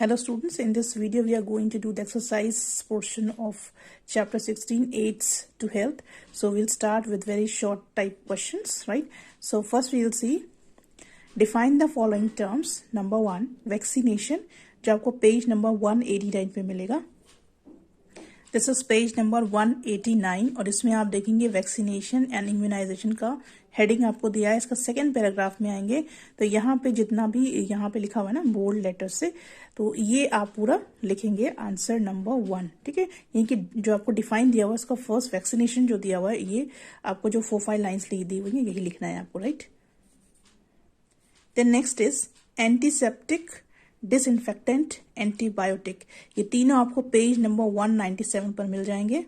Hello students, in this video we are going to do the exercise portion of chapter 16, aids to health. So we'll start with very short type questions, right? So first we will see, define the following terms. Number 1, vaccination, जो आपको page number 189 पे मिलेगा. This is page number 189 और इसमें आप देखेंगे vaccination and immunisation का heading आपको दिया है. इसका सेकंड पैराग्राफ में आएंगे तो यहाँ पे जितना भी यहाँ पे लिखा हुआ है ना बोल्ड लेटर से, तो ये आप पूरा लिखेंगे आंसर नंबर 1. ठीक है, यानी कि जो आपको डिफाइन दिया हुआ है इसका फर्स्ट वैक्सीनेशन जो दिया हुआ है ये आपको जो 4-5 लाइन्स दी हुई है यही लिखना है आपको, right. Then next is antiseptic, disinfectant, antibiotic. ये तीनों आपको पेज नंबर 197 पर मिल जाएंगे.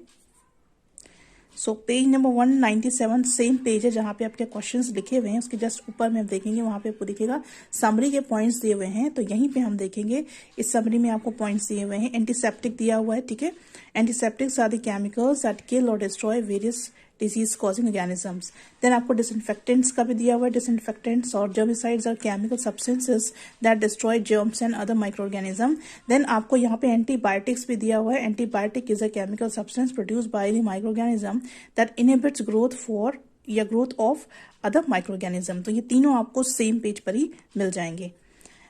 So page number 197 same page है जहां पे आपके क्वेश्चंस लिखे हुए हैं, उसके जस्ट ऊपर में आप देखेंगे वहां पे आपको दिखेगा समरी के पॉइंट्स दिए हुए हैं. तो यहीं पे हम देखेंगे इस समरी में आपको पॉइंट्स दिए हुए हैं. एंटीसेप्टिक दिया हुआ है, ठीक है. Antiseptics are the chemicals that kill और destroy various disease causing organisms. Then आपको डिसइंफेक्टेंट्स का भी दिया हुआ है. डिसइंफेक्टेंट्स और germicides are chemical substances that destroy germs and other micro organism. Then आपको यहाँ पे एंटीबायोटिक्स भी दिया हुआ है. Antibiotic is a chemical substance produced by the micro organism that inhibits growth of other micro organism. तो ये तीनों आपको सेम पेज पर ही मिल जाएंगे.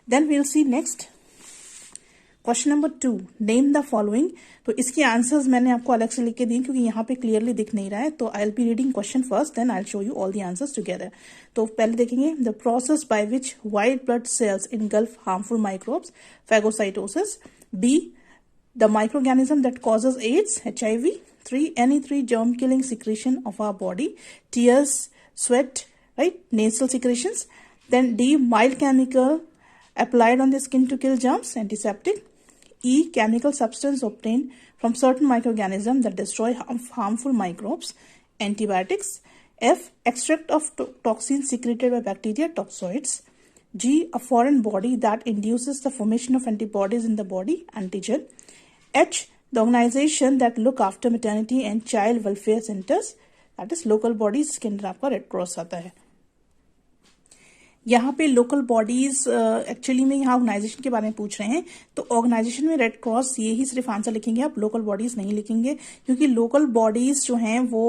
Then we'll see next question number 2, name the following. तो इसके आंसर्स मैंने आपको अलग से लिख के दिए क्योंकि यहाँ पे क्लियरली दिख नहीं रहा है. तो I will be reading question first, then I will show you all the answers together. तो पहले देखेंगे the process by which white blood cells engulf harmful microbes, phagocytosis. B, the microorganism that causes AIDS, HIV. 3, any 3 germ killing secretion of our body, tears, sweat, right, nasal secretions. Then D, mild chemical applied on the skin to kill germs, antiseptic. E, chemical substance obtained from certain microorganisms that destroy harmful microbes, antibiotics. F, extract of toxins secreted by bacteria, toxoids. G, a foreign body that induces the formation of antibodies in the body, antigen. H, the organization that look after maternity and child welfare centers, that is local bodies. इसके अंदर आपका red cross आता है. यहाँ पे local bodies actually में यहाँ organisation के बारे में पूछ रहे हैं, तो ऑर्गेनाइजेशन में रेड क्रॉस ये ही सिर्फ आंसर लिखेंगे आप, लोकल बॉडीज नहीं लिखेंगे क्योंकि लोकल बॉडीज जो हैं वो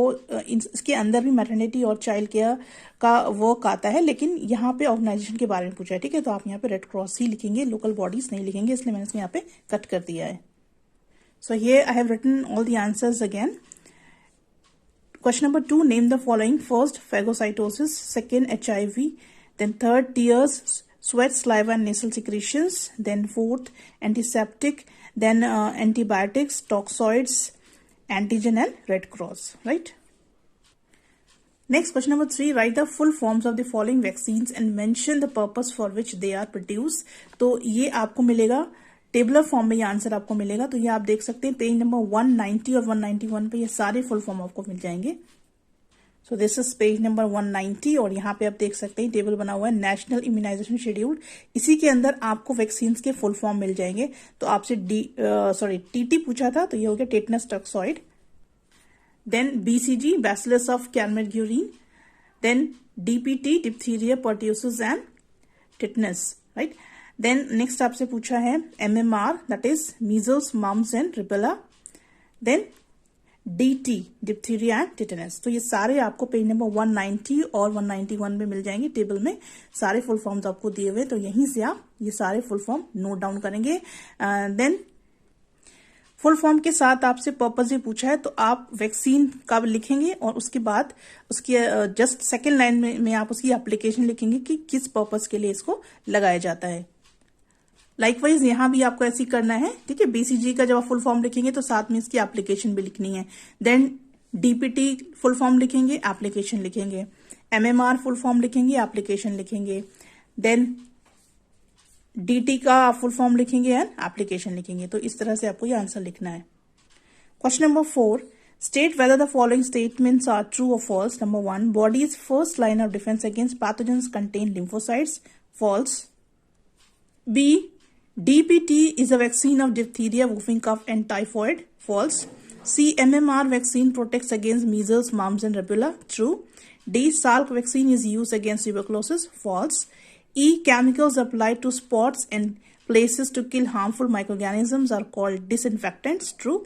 इसके अंदर भी मैटरनिटी और चाइल्ड केयर का वर्क आता है, लेकिन यहाँ पे ऑर्गेनाइजेशन के बारे में पूछा है. ठीक है, तो आप यहाँ पे रेड क्रॉस ही लिखेंगे, लोकल बॉडीज नहीं लिखेंगे, इसलिए मैंने इसमें यहाँ पे कट कर दिया है. सो here I have written all the answers again. Question number 2, name the following. First, phagocytosis. Second, HIV. Then third, tears, sweat, saliva and nasal secretions. Then fourth, antiseptic. Then antibiotics, toxoids, antigen and Red Cross. Right? Next, question number 3, write the full forms of the following vaccines and mention the purpose for which they are produced. तो ये आपको मिलेगा tabular form में, ये answer आपको मिलेगा. तो ये आप देख सकते हैं पेज नंबर 190 और 191 पे ये सारे फुल फॉर्म आपको मिल जाएंगे. So this is page number 190 और यहाँ पे आप देख सकते हैं टेबल बना हुआ है नेशनल इम्यूनाइजेशन शेड्यूल. इसी के अंदर आपको वैक्सीन के फुल फॉर्म मिल जाएंगे. तो आपसे TT पूछा था, तो ये हो गया tetanus toxoid. Then BCG, bacillus of Calmette Guerin. Then DPT, diphtheria, pertussis and tetanus, right. Then next आपसे पूछा है MMR, that is measles, mumps and rubella. Then DT, diphtheria and tetanus. तो ये सारे आपको पेज नंबर 190 और 191 में मिल जाएंगे. टेबल में सारे फुल फॉर्म्स आपको दिए हुए, तो यहीं से आप ये सारे फुल फॉर्म नोट डाउन करेंगे. देन फुल फॉर्म के साथ आपसे पर्पस भी पूछा है, तो आप वैक्सीन कब लिखेंगे और उसके बाद उसकी जस्ट सेकेंड लाइन में आप उसकी एप्लीकेशन लिखेंगे कि किस पर्पस के लिए इसको लगाया जाता है. लाइकवाइज यहाँ भी आपको ऐसे ही करना है. ठीक है, BCG का जब आप फुल फॉर्म लिखेंगे तो साथ में इसकी एप्लीकेशन भी लिखनी है. देन DPT फुल फॉर्म लिखेंगे, एप्लीकेशन लिखेंगे. MMR फुल फॉर्म लिखेंगे, एप्लीकेशन लिखेंगे. देन DT का फुल फॉर्म लिखेंगे एंड एप्लीकेशन लिखेंगे. तो इस तरह से आपको ये आंसर लिखना है. Question number 4, state whether the following statements are true or false. Number 1, body's first line of defense against pathogens contain lymphocytes. False. B, DPT is a vaccine of diphtheria, whooping cough and typhoid. False. C, MMR vaccine protects against measles, mumps and rubella. True. D, Salk vaccine is used against tuberculosis. False. E. Chemicals applied to spots and places to kill harmful microorganisms are called disinfectants. True.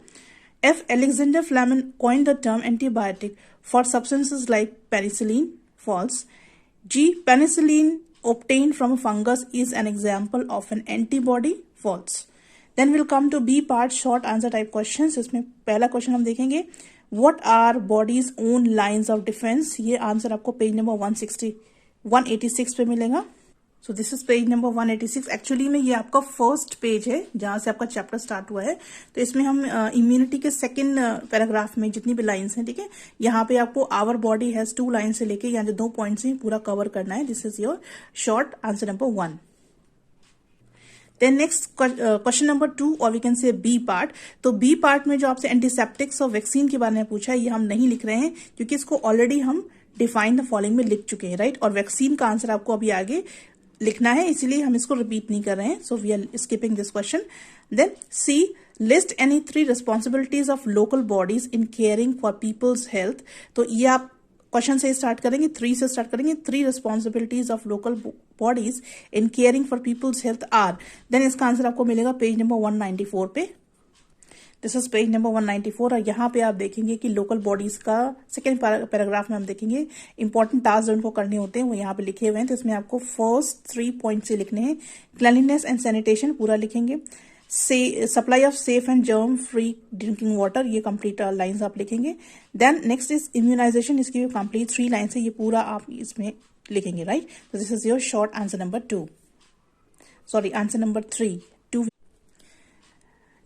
F. Alexander Fleming coined the term antibiotic for substances like penicillin. False. G. Penicillin obtained from a fungus is an example of an antibody. False. Then we'll come to B part, short answer type questions. इसमें पहला question हम देखेंगे, what are body's own lines of defense? ये answer आपको page number 186 पे मिलेगा. So this is page number 186. Actually में ये आपका फर्स्ट पेज है जहां से आपका चैप्टर स्टार्ट हुआ है. तो इसमें हम इम्यूनिटी के सेकंड पैराग्राफ में जितनी भी लाइंस हैं, ठीक है, यहाँ पे आपको आवर बॉडी हैज 2 लाइन से लेके यहाँ जो 2 पॉइंट्स हैं पूरा कवर करना है. This is your short answer number 1. Then next question number 2 और we can say B part. तो बी पार्ट में जो आपसे एंटीसेप्टिक्स और वैक्सीन के बारे में पूछा है, ये हम नहीं लिख रहे हैं क्योंकि इसको ऑलरेडी हम डिफाइन द फॉलोइंग में लिख चुके हैं, राइट. और वैक्सीन का आंसर आपको अभी आगे लिखना है, इसीलिए हम इसको रिपीट नहीं कर रहे हैं. So we are skipping this question. Then C, list any 3 responsibilities of local bodies in caring for people's health. तो ये आप क्वेश्चन से स्टार्ट करेंगे, 3 से स्टार्ट करेंगे. 3 responsibilities of local bodies in caring for people's health are. Then इसका answer आपको मिलेगा पेज नंबर 194 पे. This is page number 194. और यहाँ पे आप देखेंगे कि लोकल बॉडीज का सेकेंड पैराग्राफ में हम देखेंगे इंपॉर्टेंट टास्क जो उनको करने होते हैं वो यहाँ पे लिखे हुए हैं. तो इसमें आपको फर्स्ट 3 पॉइंट से लिखने हैं. क्लीनलीनेस एंड सैनिटेशन पूरा लिखेंगे. Supply of safe and germ free drinking water, ये कंप्लीट लाइंस आप लिखेंगे. देन नेक्स्ट इज इम्यूनाइजेशन, इसकी भी कंप्लीट 3 लाइन है, ये पूरा आप इसमें लिखेंगे, राइट. तो this is your short answer number 2, sorry answer number 3.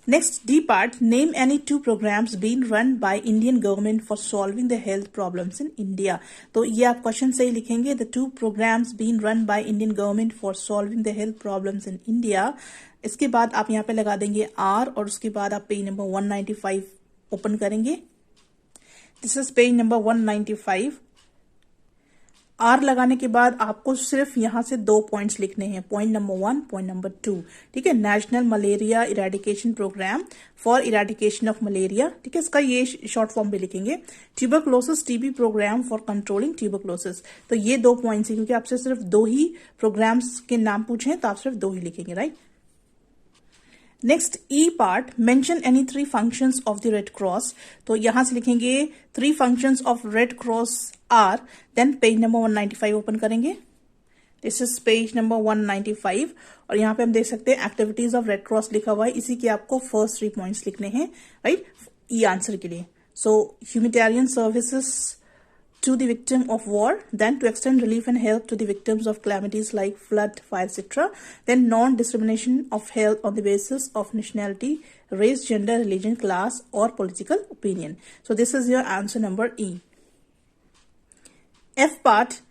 Next, D part, name any 2 programs being run by Indian government for solving the health problems in India. तो ये आप क्वेश्चन से ही लिखेंगे, the 2 programs being run by Indian government for solving the health problems in India. इसके बाद आप यहाँ पे लगा देंगे R और उसके बाद आप पेज नंबर 195 ओपन करेंगे. This is page number 195. आर लगाने के बाद आपको सिर्फ यहां से 2 पॉइंट्स लिखने हैं, पॉइंट नंबर 1, पॉइंट नंबर 2, ठीक है. National malaria eradication programme for eradication of malaria, ठीक है, इसका ये शॉर्ट फॉर्म भी लिखेंगे. Tuberculosis TB programme for controlling tuberculosis. तो ये 2 पॉइंट्स है क्योंकि आपसे सिर्फ 2 ही प्रोग्राम्स के नाम पूछे हैं, तो आप सिर्फ 2 ही लिखेंगे, right. Next E part, mention any 3 functions of the red cross. तो यहां से लिखेंगे 3 functions of red cross are. Then page number 195 open करेंगे. This is page number 195. और यहाँ पे हम देख सकते हैं एक्टिविटीज ऑफ रेड क्रॉस लिखा हुआ है, इसी के आपको फर्स्ट 3 पॉइंट्स लिखने हैं, राइट, ई आंसर के लिए. So humanitarian services to the victim of war, then to extend relief and help to the victims of calamities like flood, fire, etc. Then non-discrimination of help on the basis of nationality, race, gender, religion, class, or political opinion. So this is your answer number E. F part,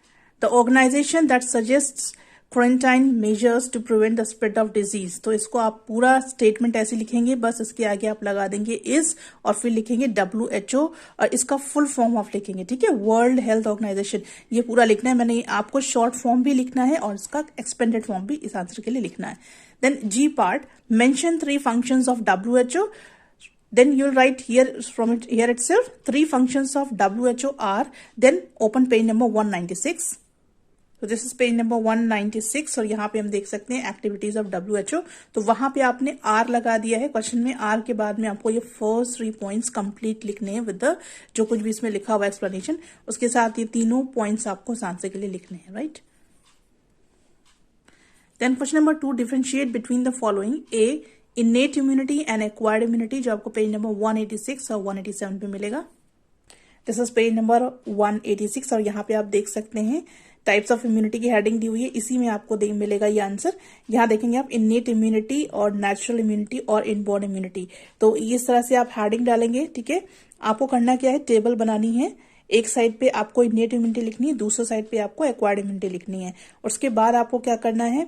the organization that suggests quarantine measures to prevent the spread of disease. तो इसको आप पूरा statement ऐसे लिखेंगे, बस इसके आगे आप लगा देंगे इज और फिर लिखेंगे WHO और इसका फुल फॉर्म ऑफ लिखेंगे, ठीक है, वर्ल्ड हेल्थ ऑर्गेनाइजेशन. ये पूरा लिखना है, मैंने आपको शॉर्ट फॉर्म भी लिखना है और इसका एक्सपेंडेड फॉर्म भी इस आंसर के लिए लिखना है. Then G part, mention 3 functions of WHO. Then you'll write here from it here itself 3 functions of WHO are. Then open page number 196. तो दिस इज पेज नंबर 196. और यहाँ पे हम देख सकते हैं एक्टिविटीज ऑफ WHO. तो वहां पे आपने R लगा दिया है क्वेश्चन में. R के बाद में आपको ये फर्स्ट 3 पॉइंट्स कंप्लीट लिखने हैं विद द जो कुछ भी इसमें लिखा हुआ एक्सप्लेनेशन, उसके साथ ये तीनों पॉइंट्स आपको आंसर के लिए लिखने हैं, right. Then question number 2, differentiate between the following. A, innate immunity and acquired immunity, जो आपको पेज नंबर 186 और 187 पे मिलेगा. This is page number 186. और यहाँ पे आप देख सकते हैं टाइप्स ऑफ इम्यूनिटी की हेडिंग दी हुई है, इसी में आपको मिलेगा ये आंसर. यहाँ देखेंगे आप इनेट इम्यूनिटी और नेचुरल इम्यूनिटी और इनबॉर्न इम्यूनिटी. तो इस तरह से आप हेडिंग डालेंगे, ठीक है. आपको करना क्या है, टेबल बनानी है. एक साइड पे आपको इनेट इम्यूनिटी लिखनी है, दूसरे साइड पे आपको एक्वायर्ड इम्यूनिटी लिखनी है. और उसके बाद आपको क्या करना है,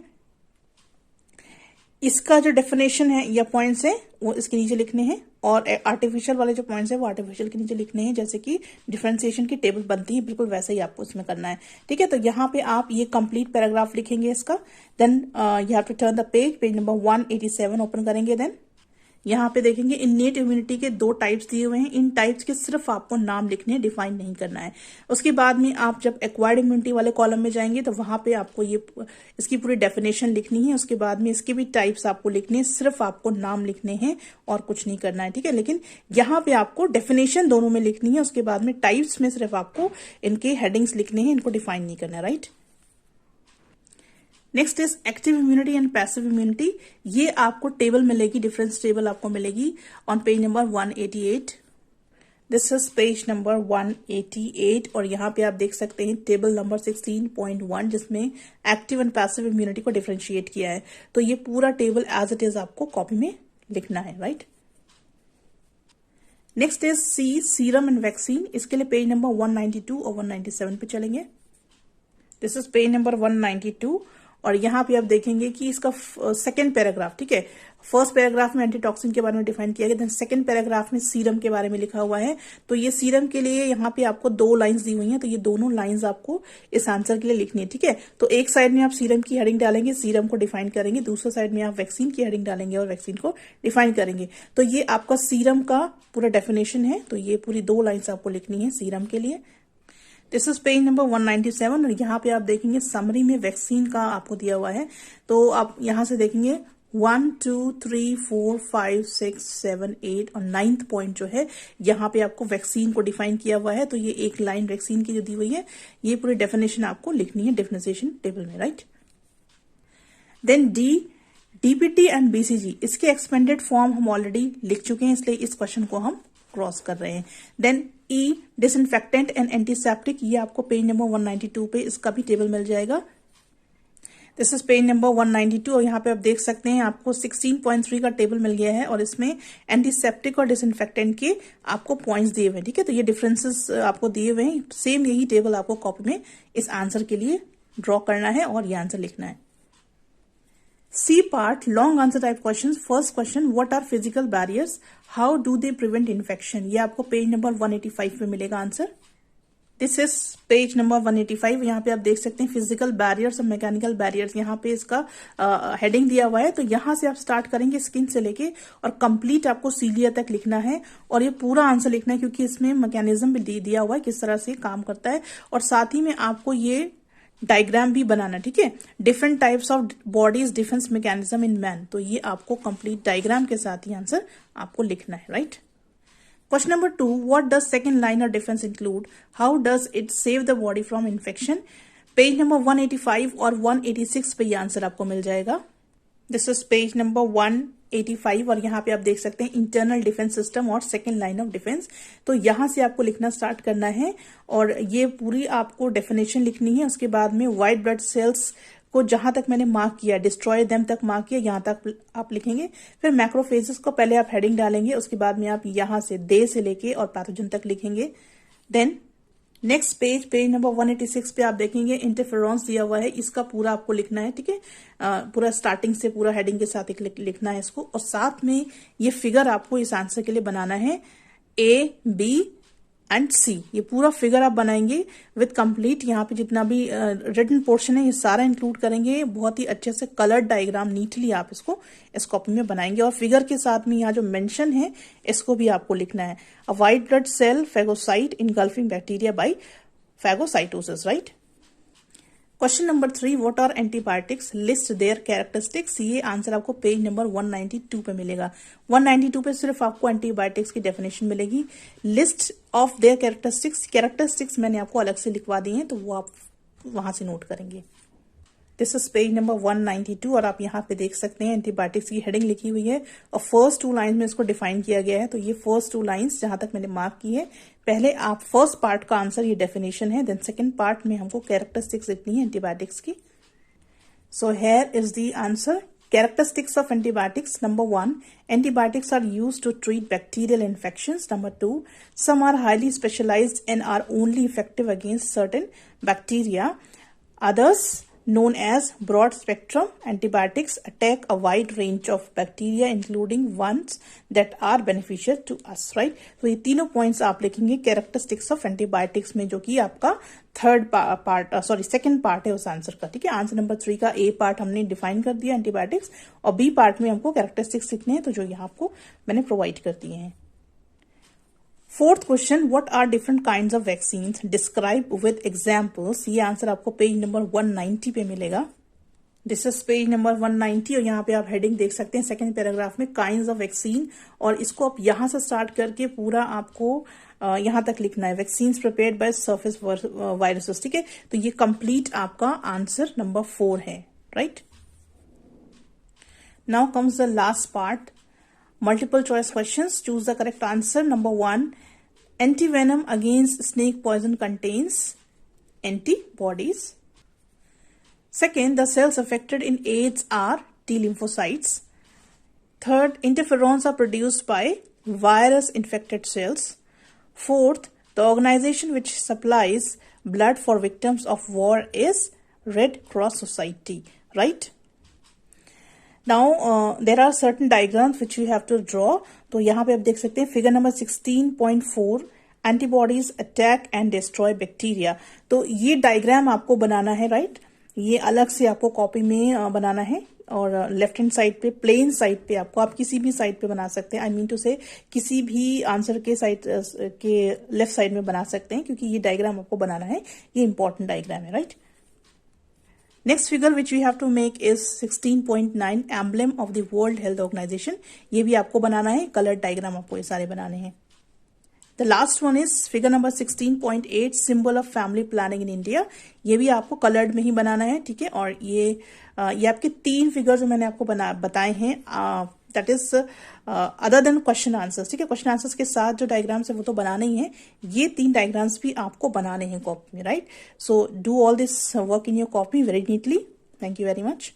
इसका जो डेफिनेशन है या पॉइंट्स है वो इसके नीचे लिखने हैं, और आर्टिफिशियल वाले जो पॉइंट्स है वो आर्टिफिशियल के नीचे लिखने हैं. जैसे कि डिफरेंशिएशन की टेबल बनती है, बिल्कुल वैसे ही आपको इसमें करना है, ठीक है. तो यहाँ पे आप ये कंप्लीट पैराग्राफ लिखेंगे इसका. Then you have to turn the page, page number 187 open करेंगे. देन यहाँ पे देखेंगे इन्नेट इम्यूनिटी के 2 टाइप्स दिए हुए हैं। इन टाइप्स के सिर्फ आपको नाम लिखने हैं, डिफाइन नहीं करना है। उसके बाद में आप जब एक्वायर्ड इम्यूनिटी वाले कॉलम में जाएंगे तो वहां पे आपको ये इसकी पूरी डेफिनेशन लिखनी है। उसके बाद में इसके भी टाइप्स आपको लिखने हैं, सिर्फ आपको नाम लिखने हैं और कुछ नहीं करना है, ठीक है। लेकिन यहाँ पे आपको डेफिनेशन दोनों में लिखनी है, उसके बाद में टाइप्स में सिर्फ आपको इनके हेडिंग्स लिखने हैं, इनको डिफाइन नहीं करना है, right. Next is active immunity and passive immunity. ये आपको टेबल मिलेगी, डिफरेंस टेबल आपको मिलेगी on page number 188। This is page number 188 और यहाँ पे आप देख सकते हैं टेबल नंबर 16.1 जिसमें एक्टिव एंड पैसिव इम्यूनिटी को डिफरेंशिएट किया है। तो ये पूरा टेबल एज इट इज आपको कॉपी में लिखना है, right. Next is C serum and vaccine. इसके लिए पेज नंबर 192 और 197 पे चलेंगे। दिस इज पेज नंबर 192 और यहाँ पे आप देखेंगे कि इसका सेकेंड पैराग्राफ, ठीक है। फर्स्ट पैराग्राफ में एंटीटॉक्सिन के बारे में डिफाइन किया गया, देन सेकेंड पैराग्राफ में सीरम के बारे में लिखा हुआ है। तो ये सीरम के लिए यहाँ पे आपको 2 लाइंस दी हुई हैं, तो ये दोनों लाइंस आपको इस आंसर के लिए लिखनी है, ठीक है। तो एक साइड में आप सीरम की हेडिंग डालेंगे, सीरम को डिफाइन करेंगे, दूसरे साइड में आप वैक्सीन की हेडिंग डालेंगे और वैक्सीन को डिफाइन करेंगे। तो ये आपका सीरम का पूरा डेफिनेशन है, तो ये पूरी 2 लाइन्स आपको लिखनी है सीरम के लिए। दिस इज पेज नंबर 197 और यहाँ पे आप देखेंगे समरी में वैक्सीन का आपको दिया हुआ है। तो आप यहाँ से देखेंगे 1 2 3 4 5 6 7 8 और 9th पॉइंट जो है यहाँ पे आपको वैक्सीन को डिफाइन किया हुआ है। तो ये एक लाइन वैक्सीन की जो दी हुई है, ये पूरी डेफिनेशन आपको लिखनी है डेफिनेशन टेबल में, right. Then DPT and BCG, इसके एक्सपेंडेड फॉर्म हम ऑलरेडी लिख चुके हैं, इसलिए इस क्वेश्चन को हम क्रॉस कर रहे हैं। Then E disinfectant and antiseptic, ये आपको पेज नंबर 192 पे इसका भी टेबल मिल जाएगा। दिस इज पेज नंबर 192 और यहाँ पे आप देख सकते हैं आपको 16.3 का टेबल मिल गया है और इसमें एंटीसेप्टिक और डिसइंफेक्टेंट के आपको पॉइंट्स दिए हुए हैं, ठीक है। तो ये डिफरेंसेस आपको दिए हुए हैं, सेम यही टेबल आपको कॉपी में इस आंसर के लिए ड्रॉ करना है और ये आंसर लिखना है। C part long answer type question. First question, what are physical barriers, how do they prevent infection, ये आपको पेज नंबर 185 पे मिलेगा answer. This is page number 185। यहाँ पे आप देख सकते हैं फिजिकल बैरियर्स और मैकेनिकल बैरियर्स, यहाँ पे इसका हेडिंग दिया हुआ है। तो यहाँ से आप स्टार्ट करेंगे स्किन से लेके और कंप्लीट आपको सीलिया तक लिखना है और ये पूरा आंसर लिखना है क्योंकि इसमें मैकेनिज्म भी दिया हुआ है किस तरह से काम करता है और साथ ही में आपको ये डायग्राम भी बनाना, ठीक है। Different types of bodies defence mechanism in man, तो ये आपको कंप्लीट डायग्राम के साथ ही आंसर आपको लिखना है, right. Question number 2, what does second line of defence include, how does it save the body from infection. Page number 185 और 186 पे ये आंसर आपको मिल जाएगा। दिस इज पेज नंबर 185 और यहाँ पे आप देख सकते हैं इंटरनल डिफेंस सिस्टम और सेकेंड लाइन ऑफ डिफेंस। तो यहाँ से आपको लिखना स्टार्ट करना है और ये पूरी आपको डेफिनेशन लिखनी है। उसके बाद में व्हाइट ब्लड सेल्स को जहां तक मैंने मार्क किया, डिस्ट्रॉय देम तक मार्क किया, यहां तक आप लिखेंगे। फिर मैक्रोफेजेस को पहले आप हेडिंग डालेंगे, उसके बाद में आप यहां से डे से लेके और पैथोजन तक लिखेंगे। देन नेक्स्ट पेज नंबर 186 पे आप देखेंगे इंटरफेरेंस दिया हुआ है, इसका पूरा आपको लिखना है, ठीक है। पूरा स्टार्टिंग से पूरा हेडिंग के साथ लिखना है इसको और साथ में ये फिगर आपको इस आंसर के लिए बनाना है ए बी एंड सी, ये पूरा फिगर आप बनाएंगे विद कंप्लीट। यहाँ पे जितना भी रिटन पोर्शन है ये सारा इंक्लूड करेंगे, बहुत ही अच्छे से कलर्ड डायग्राम नीटली आप इसको इस कॉपी में बनाएंगे और फिगर के साथ में यहाँ जो मेंशन है इसको भी आपको लिखना है। A white blood cell phagocyte engulfing bacteria by phagocytosis, right. Question number 3, what are antibiotics, list their characteristics, ये आंसर आपको पेज नंबर 192 पे मिलेगा। 192 पे सिर्फ आपको एंटीबायोटिक्स की डेफिनेशन मिलेगी। लिस्ट ऑफ देयर कैरेक्टरिस्टिक्स मैंने आपको अलग से लिखवा दी है, तो वो आप वहां से नोट करेंगे। दिस इज पेज नंबर 192 और आप यहाँ पे देख सकते हैं एंटीबायोटिक्स की हेडिंग लिखी हुई है और फर्स्ट 2 लाइन्स में इसको डिफाइन किया गया है। तो ये फर्स्ट 2 लाइन्स जहां तक मैंने मार्क की है, पहले आप फर्स्ट पार्ट का आंसर ये डेफिनेशन है, देन सेकेंड पार्ट में हमको कैरेक्टरिस्टिक्स लिखनी है एंटीबायोटिक्स की। So here is the answer. Characteristics of antibiotics. Number 1, antibiotics are used to treat bacterial infections. Number 2, some are highly specialized and are only effective against certain bacteria. Others known as broad spectrum antibiotics attack a wide range of bacteria including ones that are beneficial to us, right? तो ये तीनों points आप लिखेंगे characteristics of antibiotics में, जो कि आपका second part है उस आंसर का, ठीक है। आंसर नंबर 3 का ए पार्ट हमने डिफाइन कर दिया एंटीबायोटिक्स, और बी पार्ट में हमको कैरेक्टरिस्टिक्स लिखने हैं, तो जो यहाँ आपको मैंने प्रोवाइड कर दिए हैं। Fourth question, what are different kinds of vaccine, describe with examples. ये आंसर आपको पेज नंबर 190 पे मिलेगा। दिस इज पेज नंबर 190, और यहाँ पे आप हेडिंग देख सकते हैं सेकंड पैराग्राफ में, काइंड्स ऑफ वैक्सीन, और इसको आप यहां से स्टार्ट करके पूरा आपको यहां तक लिखना है, vaccine prepared by surface viruses, ठीक है। तो ये कंप्लीट आपका आंसर नंबर 4 है, right. Now comes the last part, multiple choice questions. Choose the correct answer. Number 1, antivenom against snake poison contains antibodies. Second, the cells affected in AIDS are T lymphocytes. Third, interferons are produced by virus infected cells. Fourth, the organization which supplies blood for victims of war is Red Cross Society, right? Now there are certain diagrams which you have to draw. तो यहाँ पे आप देख सकते हैं figure number 16.4, antibodies attack and destroy bacteria. तो ये diagram आपको बनाना है, राइट। ये अलग से आपको कॉपी में बनाना है, और लेफ्ट हैंड साइड पे, प्लेन साइड पे आपको, आप किसी भी साइड पे बना सकते हैं, आई मीन टू से किसी भी आंसर के साइड के लेफ्ट साइड में बना सकते हैं, क्योंकि ये डायग्राम आपको बनाना है, ये इंपॉर्टेंट डायग्राम है, right. Next figure which we have to make is 16.9, emblem of the World Health Organization. ये भी आपको बनाना है, कलर डायग्राम आपको ये सारे बनाने हैं। The last one is figure number 16.8, symbol of family planning in India. ये भी आपको कलर्ड में ही बनाना है, ठीक है। और ये आपके 3 फिगर जो मैंने आपको बताए हैं, that is other than question answers, ठीक है। क्वेश्चन आंसर्स के साथ जो डायग्राम्स है वो तो बनाने ही है, ये 3 डायग्राम्स भी आपको बनाने हैं कॉपी में, right. So do all this work in your copy very neatly. Thank you very much.